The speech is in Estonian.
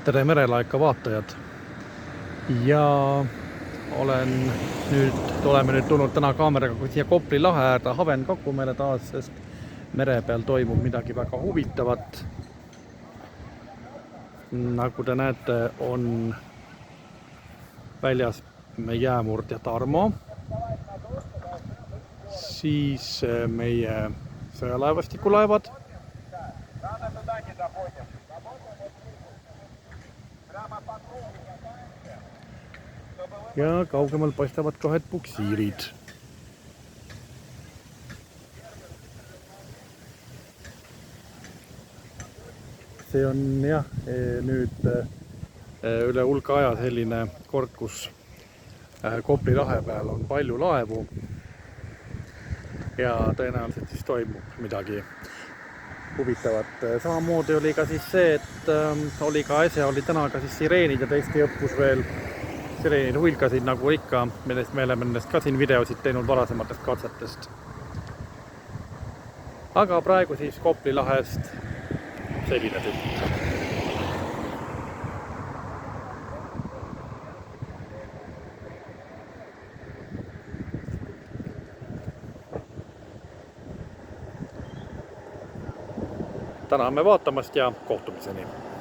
Tere merelaeka vaatajad ja oleme nüüd tulnud täna kaameraga siia Kopli lahe äärde Haven-Kakumäele taas, sest mere peal toimub midagi väga huvitavat. Nagu te näete, on väljas jäämurdja Tarmo, siis meie sõjalaevastikulaevad ja kaugemal paistavad ka ühed puksiirid. See on jah, nüüd üle hulga aja selline kord, kus Kopli lahe peal on palju laevu ja tõenäoliselt siis toimub midagi huvitavat. Samamoodi oli ka siis see, et oli täna ka siis sireenid ja teiste õppus veel. Sireenid huilkasid nagu ikka, millest me oleme nendest ka siin videosid teinud varasematest katsetest. Aga praegu siis Kopli lahest selline pilt. Täname vaatamast ja kohtumiseni!